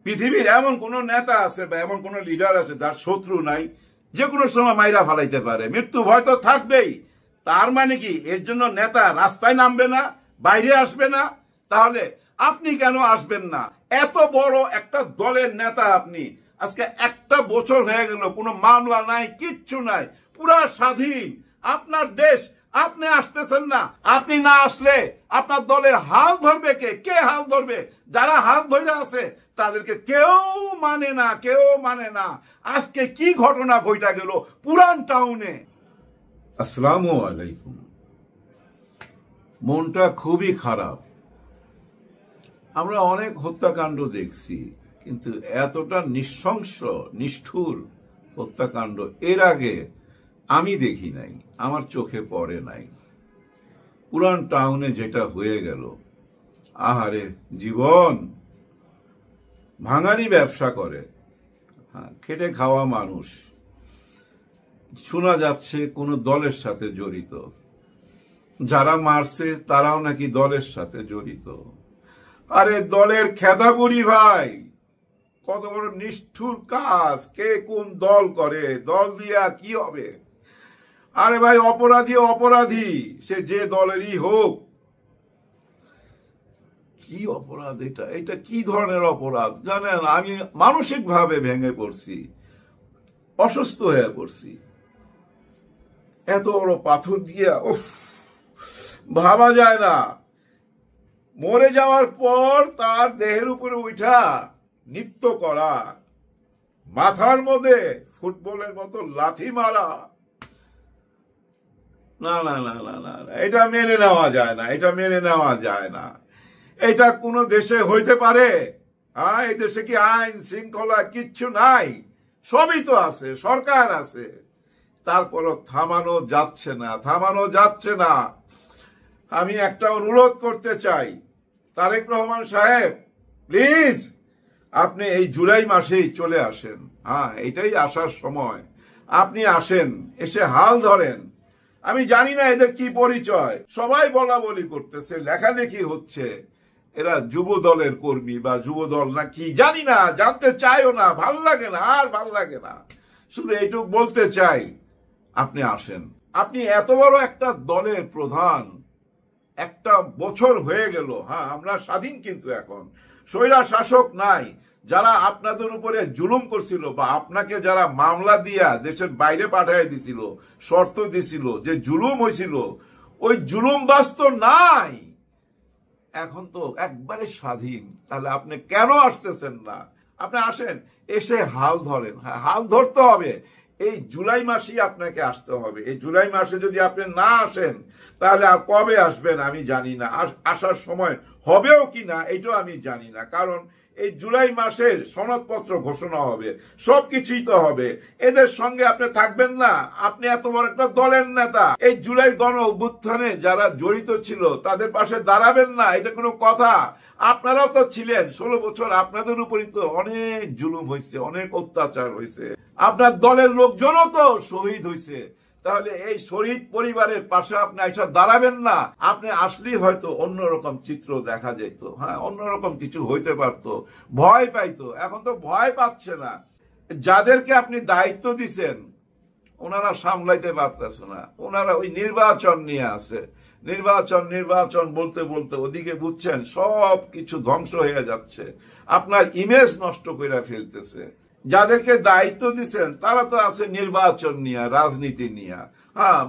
পৃথিবীর এমন কোন নেতা আছে বা এমন কোন লিডার আছে যার শত্রু নাই? যে কোনো সময় মাইরা ফালাইতে পারে, মৃত্যু ভয় তো থাকবেই। তার মানে কি এর জন্য নেতা রাস্তায় নামবে না, বাইরে আসবে না? তাহলে আপনি কেন আসবেন না? এত বড় একটা দলের নেতা আপনি, আজকে একটা বছর হয়ে গেল, কোনো মামলা নাই, কিচ্ছু নাই, পুরা স্বাধীন আপনার দেশ, আপনি আসতেছেন না। আপনি না আসলে আপনার দলের হাল ধরবে কে? কে হাল ধরবে? যারা হাল ধরে আছে তাদেরকে কেউ মানে না, কেউ মানে না। আজকে কি ঘটনা ঘটা গেল পুরান টাউনে। আসসালামু আলাইকুম। মনটা খুবই খারাপ। আমরা অনেক হত্যাকাণ্ড দেখছি, কিন্তু এতটা নৃশংস নিষ্ঠুর হত্যাকাণ্ড এর আগে আমি দেখি নাই, আমার চোখে পড়ে নাই। পুরান টাউনে যেটা হয়ে গেল, আহারে জীবন। ভাঙারি ব্যবসা করে, খেটে খাওয়া মানুষ, শোনা যাচ্ছে কোন দলের সাথে জড়িত। যারা মারছে তারাও নাকি দলের সাথে জড়িত। আরে দলের খেদাবুড়ি ভাই, কত বড় নিষ্ঠুর কাজ! কে কোন দল করে? দল দিয়া কি হবে? আরে ভাই, অপরাধী অপরাধী, সে যে দলেরই হোক। কি অপরাধ এটা? এটা কি ধরনের অপরাধ জানেন? আমি মানসিক ভাবে ভেঙে পড়ছি, অসুস্থ হয়ে পড়ছি। এত বড় পাথর দিয়া ভাবা যায় না। মরে যাওয়ার পর তার দেহের উপরে উঠা নৃত্য করা, মাথার মধ্যে ফুটবলের মতো লাথি মারা, না না না না না, এটা মেনে নেওয়া যায় না, এটা মেনে নেওয়া যায় না। এটা কোন দেশে হইতে পারে? এই দেশে কি আইন শৃঙ্খলা কিচ্ছু নাই? সবই তো আছে, সরকার আছে, তারপরও থামানো যাচ্ছে না, থামানো যাচ্ছে না। আমি একটা অনুরোধ করতে চাই, তারেক রহমান সাহেব, প্লিজ আপনি এই জুলাই মাসেই চলে আসেন। এটাই আসার সময়। আপনি আসেন, এসে হাল ধরেন। আমি জানি না এদের কি পরিচয়, সবাই বলা বলি করতেছে, লেখালেখি হচ্ছে, এরা যুব দলের কর্মী বা যুব দল না কি জানি না, জানতে চাইও না, ভাল লাগে না, আর ভাল লাগে না। শুধু এইটুকু বলতে চাই, আপনি আসেন। আপনি এত বড় একটা দলের প্রধান, একটা বছর হয়ে গেল, আমরা স্বাধীন, কিন্তু এখন স্বৈরা শাসক নাই। যারা আপনাদের উপরে জুলুম করছিল বা আপনাকে যারা মামলা দিয়া দেশের বাইরে পাঠিয়ে দিছিল, শর্ত দিছিল, যে জুলুম হয়েছিল, ওই জুলুম বাস্তব নাই। এখন তো একবারে স্বাধীন। তাহলে আপনি কেন আসতেছেন না? আপনি আসেন, এসে হাল ধরেন। হাল ধরতে হবে। এই জুলাই মাসেই আপনাকে আসতে হবে। এই জুলাই মাসে যদি আপনি না আসেন, তাহলে আর কবে আসবেন আমি জানি না। আসার সময় হবেও কি না এটাও আমি জানি না। কারণ এই জুলাই মাসের সনদপত্র ঘোষণা হবে, সবকিছুই তো হবে। এদের সঙ্গে আপনি থাকবেন না? আপনি এত বড় একটা দলের নেতা, এই জুলাই গণ অভ্যুত্থানে যারা জড়িত ছিল তাদের পাশে দাঁড়াবেন না? এটা কোনো কথা? আপনারাও তো ছিলেন 16 বছর, আপনাদের উপরই তো অনেক জুলুম হয়েছে, অনেক অত্যাচার হয়েছে। আপনার দলের লোকজনও তো শহীদ হয়েছে। তাহলে এই শহীদ পরিবারের পাশে আপনি এসে দাঁড়াবেন না? আপনি আসলেই হয়তো অন্যরকম চিত্র দেখা যেত, অন্যরকম কিছু হইতে পারতো, ভয় পাইতো। এখন তো ভয় পাচ্ছে না। যাদেরকে আপনি দায়িত্ব দিচ্ছেন ওনারা সামলাইতে পারতেছে না। ওনারা ওই নির্বাচন নিয়ে আছে, নির্বাচন নির্বাচন বলতে বলতে ওদিকে বুঝছেন সব কিছু ধ্বংস হয়ে যাচ্ছে, আপনার ইমেজ নষ্ট করে ফেলতেছে। যাদেরকে দায়িত্ব দিচ্ছেন তারা তো আছে নির্বাচন নিয়ে, রাজনীতি নিয়ে।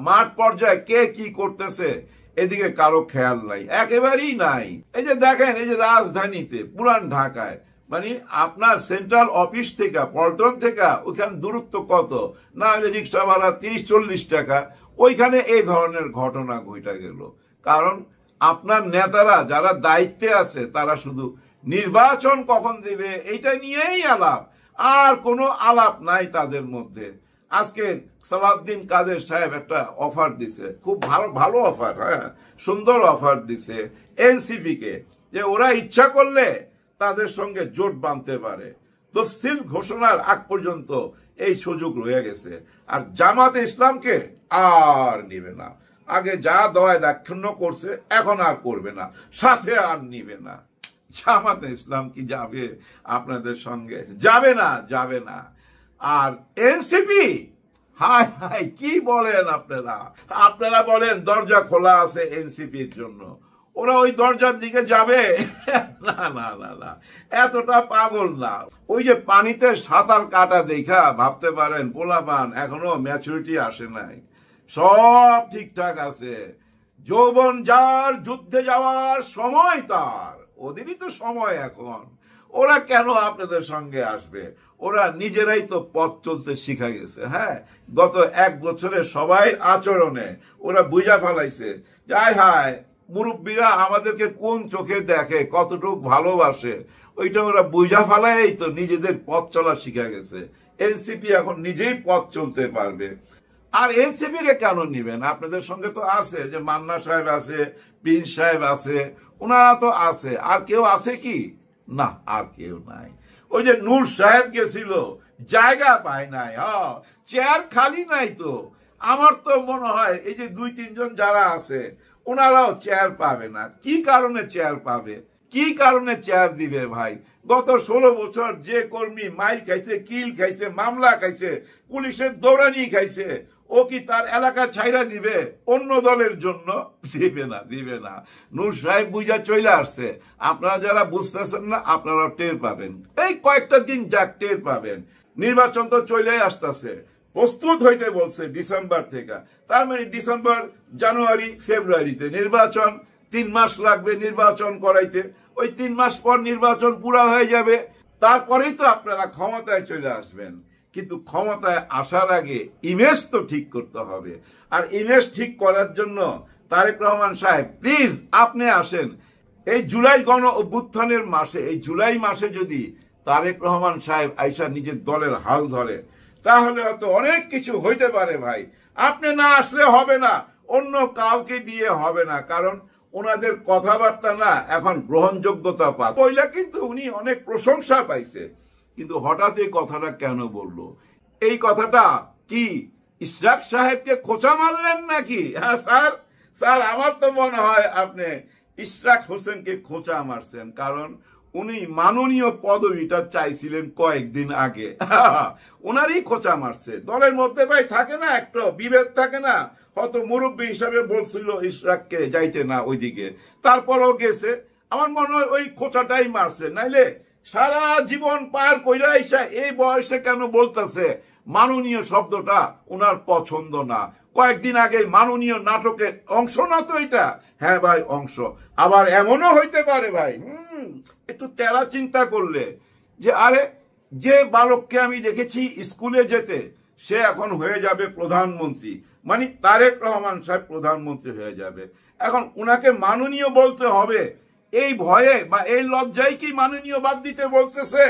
মাঠ পর্যায়ে কে কি করতেছে এদিকে কারো খেয়াল নাই, একেবারেই নাই। এই যে দেখেন, এই যে রাজধানীতে পুরান ঢাকায়, মানে আপনার সেন্ট্রাল অফিস থেকে, পল্টন থেকে ওইখানে দূরত্ব কত? না হলে রিক্সা ভাড়া 30-40 টাকা। ওইখানে এই ধরনের ঘটনা ঘটে গেল। কারণ আপনার নেতারা যারা দায়িত্বে আছে তারা শুধু নির্বাচন কখন দেবে এইটা নিয়েই আলাপ, আর কোনো আলাপ নাই তাদের মধ্যে। আজকে সালাউদ্দিন কাদের সাহেব একটা অফার দিছে, খুব ভালো ভালো অফার, সুন্দর অফার দিছে এনসিপি কে, যে ওরা ইচ্ছা করলে তাদের সঙ্গে জোট বাঁধতে পারে। তফসিল ঘোষণার আগ পর্যন্ত এই সুযোগ রয়ে গেছে। আর জামাতে ইসলামকে আর নিবে না। আগে যা দয় দাক্ষিণ্য করছে এখন আর করবে না, সাথে আর নিবে না। জামাতে ইসলাম কি যাবে আপনাদের সঙ্গে? যাবে না, যাবে না। আর এনসিপি, হায় হায়, কি বলেন আপনারা? আপনারা বলেন দরজা খোলা আছে এনসিপির জন্য, ওরা ওই দরজার দিকে যাবে? না না না না, এতটা পাগল না। ওই যে পানিতে সাঁতার কাটা দেখা ভাবতে পারেন পোলাপান এখনো ম্যাচুরিটি আসে নাই, সব ঠিকঠাক আছে। যৌবন যার, যুদ্ধে যাওয়ার সময় তার, ওদেরই তো সময় এখন। ওরা কেন আপনাদের সঙ্গে আসবে? ওরা নিজেরাই তো পথ চলতে শিখা গেছে। হ্যাঁ, গত 1 বছরে সবাই আচরণে ওরা বুঝা ফেলাইছে, যাই হায় মুরব্বীরা আমাদেরকে কোন চোখে দেখে, কতটুক ভালোবাসে, ওইটা ওরা বুঝা ফেলাই তো নিজেদের পথ চলা শিখা গেছে। এনসিপি এখন নিজেই পথ চলতে পারবে। আর এনসিপি কে কেন নিবেন? আপনাদের সঙ্গে তো আছে, যে মান্না সাহেব আছে, প্রিন্স সাহেব আছে, ওনারা তো আছে। আর কেউ আছে কি? না, আর কেউ নাই। ওই যে নূর সাহেব গেছিল, জায়গা পায় নাই, চেয়ার খালি নাই। তো আমার তো মনে হয় এই যে 2-3 জন যারা আছে ওনারাও চেয়ার পাবে না। কি কারণে চেয়ার পাবে? কি কারণে চেয়ার দিবে ভাই? গত 16 বছর যে কর্মী মাইল খাইছে, কিল খাইছে, মামলা খাইছে, পুলিশের দৌড়ানি খাইছে, ও কি তার এলাকা ছাইরা দিবে অন্য দলের জন্য? দিবে না, দিবে না। নূর সাহেব বুঝা চলে আসছে। আপনারা যারা বুঝতেছেন না, আপনারা টের পাবেন। এই কয়েকটা দিন যাক, টের পাবেন। নির্বাচন তো চলে আসতেছে, প্রস্তুত হইতে বলছে ডিসেম্বর থেকে। তার মানে ডিসেম্বর, জানুয়ারি, ফেব্রুয়ারিতে নির্বাচন। 3 মাস লাগবে নির্বাচন করাইতে। ওই 3 মাস পর নির্বাচন পুরা হয়ে যাবে, তারপরেই তো আপনারা ক্ষমতায় চলে আসবেন। কিন্তু ক্ষমতায় আসার আগে ইমেজ তো ঠিক করতে হবে। আর ইমেজ ঠিক করার জন্য তারেক রহমান সাহেব, প্লিজ আপনি আসেন। এই জুলাই গণ অভ্যুত্থানের মাসে, এই জুলাই মাসে যদি তারেক রহমান সাহেব আইসা নিজের দলের হাল ধরে, তাহলে হয়তো অনেক কিছু হইতে পারে ভাই। আপনি না আসলে হবে না, অন্য কাউকে দিয়ে হবে না। কারণ ওনাদের কথাবার্তা না এখন গ্রহণযোগ্যতা পায়। পয়লা কিন্তু উনি অনেক প্রশংসা পাইছে, কিন্তু হঠাৎ এই কথাটা কেন বললো? এই কথাটা কি ইশরাক সাহেবকে খোঁচা মারলেন নাকি? হ্যাঁ স্যার, স্যার আমার তো মনে হয় আপনি ইশরাক হোসেনকে খোঁচা মারছেন। কারণ উনি মাননীয় পদবিটা চাইছিলেন কয়েকদিন আগে, ওনারই খোঁচা মারছে। দলের মধ্যে ভাই থাকে না একটা বিভেদ থাকে না? হয়তো মুরব্বী হিসাবে বলছিল ইশরাককে যাইতে না ওইদিকে, তারপরও গেছে। আমার মনে হয় ওই খোঁচাটাই মারছে। নাইলে সারা জীবন পার কইরা আইসা এই বয়সে কেন বলতেছে মাননীয় শব্দটা ওনার পছন্দ না? কয়েকদিন আগে মাননীয় নাটকের অংশ না তো এটা? হ্যাঁ ভাই, অংশ। আবার এমনও হইতে পারে ভাই, একটু তেরা চিন্তা করলে, যে আরে যে বালককে আমি দেখেছি স্কুলে যেতে, সে এখন হয়ে যাবে প্রধানমন্ত্রী। মানে তারেক রহমান সাহেব প্রধানমন্ত্রী হয়ে যাবে। এখন উনাকে মাননীয় বলতে হবে, এই ভয়ে বা এই লজ্জায় কি মাননীয় বাদ দিতে বলতেছে?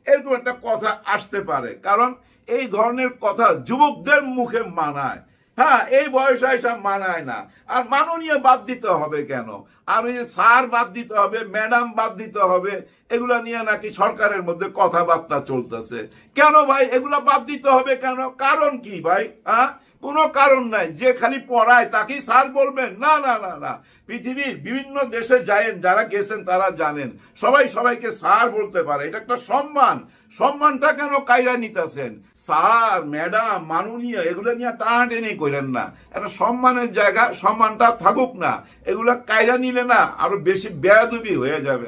এরকম একটা কথা আসতে পারে। কারণ এই ধরনের কথা যুবকদের মুখে মানায়, হ্যাঁ, এই বয়সে এসব মানায় না। আর মাননীয় বাদ দিতে হবে কেন? আর ওই যে স্যার বাদ দিতে হবে, ম্যাডাম বাদ দিতে হবে, এগুলা নিয়ে নাকি সরকারের মধ্যে কথাবার্তা চলতেছে। কেন ভাই এগুলা বাদ দিতে হবে কেন? কারণ কি ভাই? হ্যাঁ, কোনো কারণ নাই। যে খালি পড়ায় তাকেই স্যার বলবেন? না না না না, পৃথিবীর বিভিন্ন দেশে যায়েন, যারা গেছেন তারা জানেন, সবাই সবাইকে স্যার বলতে পারে। এটা একটা সম্মান। সম্মানটা কেন কাইরা নিতেছেন? স্যার, ম্যাডাম, মাননীয়, এগুলো নিয়ে টানাটানি করেন না। একটা সম্মানের জায়গা, সম্মানটা থাকুক না। এগুলা কাইরা নিলে না আরো বেশি বেয়াদবি হয়ে যাবে।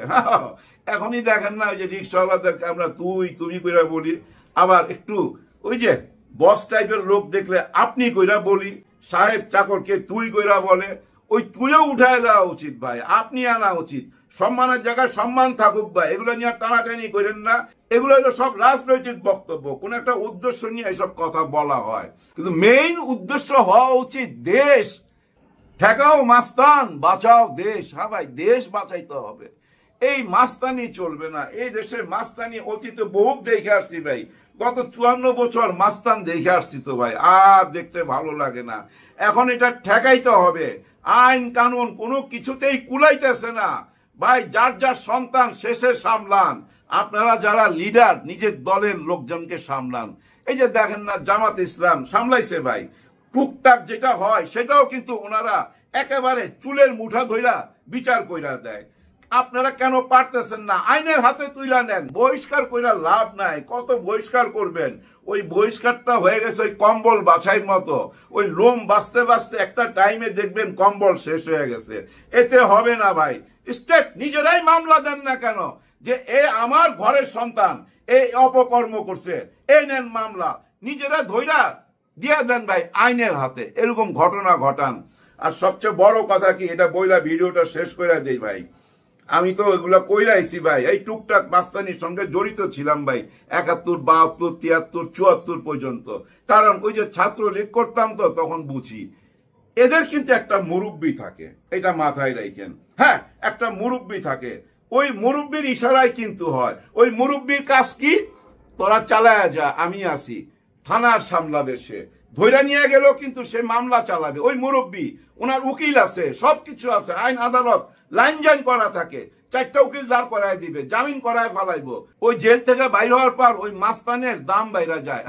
এখনই দেখেন না, ওই যে রিক্সাওয়ালাদেরকে আমরা তুই তুমি কইরা বলি, আবার একটু ওই যে বস টাইপের লোক দেখলে আপনি কইরা বলি, সাহেব চাকরকে তুই কইরা বলে, ওই তুইও উঠায় দেওয়া উচিত ভাই, আপনি আনা উচিত। সম্মানের জায়গায় সম্মান থাকুক ভাই, এগুলো নিয়ে টানাটানি করেন না। এগুলো হলো সব রাজনৈতিক বক্তব্য, কোন একটা উদ্দেশ্য নিয়ে এসব কথা বলা হয়। কিন্তু মেইন উদ্দেশ্য হওয়া উচিত দেশ ঠেকাও মাস্তান, বাঁচাও দেশ। হ্যাঁ ভাই, দেশ বাঁচাইতে হবে। এই মাস্তানি চলবে না। এই দেশের মাস্তানি অতীতে বহুত দেখে আসছি ভাই, গত 54 বছর মাস্তান দেখে আসছি তো ভাই, আর দেখতে ভালো লাগে না। এখন এটা ঠেকাইতে হবে। আইন কানুন কোনো কিছুতেই কুলাইতেছে না ভাই। যার যার সন্তান শেষে সামলান। আপনারা যারা লিডার, নিজের দলের লোকজনকে সামলান। এই যে দেখেন না, জামাত ইসলাম সামলাইছে ভাই, টুকটাক যেটা হয় সেটাও কিন্তু ওনারা একেবারে চুলের মুঠা ধইরা বিচার কইরা দেয়। আপনারা কেন পারতেছেন না? আইনের হাতে তুলে নেন। বহিষ্কার কইরা লাভ নাই, কত বহিষ্কার করবেন? ওই বহিষ্কারটা হয়ে গেছে ওই কম্বল বাছাইয়ের মতো। ওই লোম বাঁচতে বাঁচতে একটা টাইমে দেখবেন কম্বল শেষ হয়ে গেছে। এতে হবে না ভাই। স্টেট নিজেরাই মামলা দেন না কেন যে এ আমার ঘরের সন্তান, এই অপকর্ম করছে, এই নেন মামলা, নিজেরা ধইরা দিয়ে দেন ভাই আইনের হাতে। এরকম ঘটনা ঘটান। আর সবচেয়ে বড় কথা কি, এটা বইলা ভিডিওটা শেষ করে দেই ভাই, আমি তো এগুলা কইরাইছি ভাই, এই টুকটাক মাস্তানির সঙ্গে জড়িত ছিলাম ভাই 71, 72, 73, 74 পর্যন্ত। কারণ ওই যে ছাত্রলীগ করতাম তো, তখন বুঝি এদের কিন্তু একটা মুরব্বি থাকে, এটা মাথায় রাখেন। হ্যাঁ, একটা মুরব্বি থাকে, ওই মুরব্বির ইশারায় কিন্তু হয়। ওই মুরব্বির কাজ কি, তোরা চালায় যা, আমি আছি, থানার সামলাবে সে, ধৈর্য নিয়ে গেল কিন্তু সে মামলা চালাবে। ওই মুরব্বি, ওনার উকিল আছে, সবকিছু আছে, আইন আদালত লাইন জাইন করা থাকে, 4টা উকিল দাঁড় করায় দিবে, জামিন করায় ফালাইবো। ওই জেল থেকে বাইর হওয়ার পর ওই মাস্তানের দাম বাইরা যায়,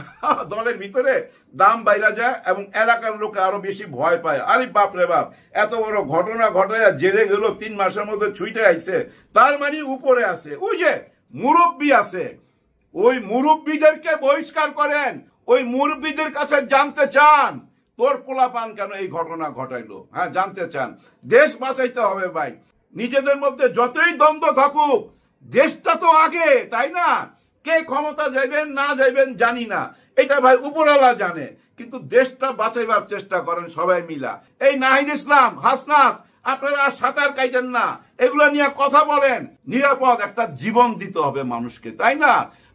দলের ভিতরে দাম বাইরা যায়, এবং এলাকার লোকে আরো বেশি ভয় পায়। আরে বাপ রে বাপ, এত বড় ঘটনা ঘটায় জেলে গেল, 3 মাসের মধ্যে ছুটে আইছে, তার মানে উপরে আছে। ওই যে মুরব্বি আছে, ওই মুরব্বিদেরকে বহিষ্কার করেন। ওই মুরব্বিদের কাছে জানতে চান তোর পোলাপান কেন এই ঘটনা ঘটাইলো। হ্যাঁ, জানতে চান। দেশ বাঁচাইতে হবে ভাই। নিজেদের মধ্যে যতই দ্বন্দ্ব থাকুক, দেশটা তো আগে, তাই না? কে ক্ষমতা যাইবেন না যাইবেন জানি না, এটা ভাই উপরওয়ালা জানে, কিন্তু দেশটা বাঁচাইবার চেষ্টা করেন সবাই মিলা। এই নাহিদ ইসলাম, হাসনাত, আপনারা আর সাঁতার কাটেন না, এগুলা নিয়ে কথা বলেন। নিরাপদ একটা জীবন দিতে হবে মানুষকে, তাই না?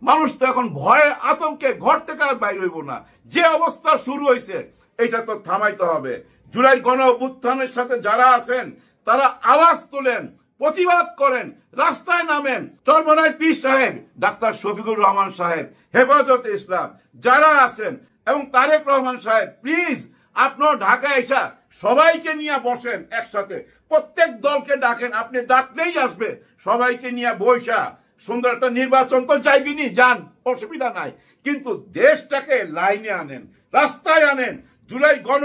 মানুষ তো এখন ভয়ে আতঙ্কে ঘর থেকে আর বাইর হইব না। যে অবস্থা শুরু হয়েছে, এটা তো থামাইতে হবে। জুলাই গণ অভ্যুত্থানের সাথে যারা আছেন তারা আওয়াজ তোলেন, প্রতিবাদ করেন, রাস্তায় নামেন। চরমনায় পীর সাহেব, ডাক্তার শফিকুর রহমান সাহেব, হেফাজতে ইসলাম যারা আছেন, এবং তারেক রহমান সাহেব, প্লিজ আপনার ঢাকায় এসা সবাইকে নিয়ে বসেন একসাথে, প্রত্যেক দলকে ডাকেন, আপনি ডাকলেই আসবে। সবাইকে নিয়ে বৈশা সুন্দর একটা নির্বাচন তো চাইবিনি, যান, অসুবিধা নাই, কিন্তু দেশটাকে লাইনে আনেন, রাস্তায় আনেন। জুলাই গণ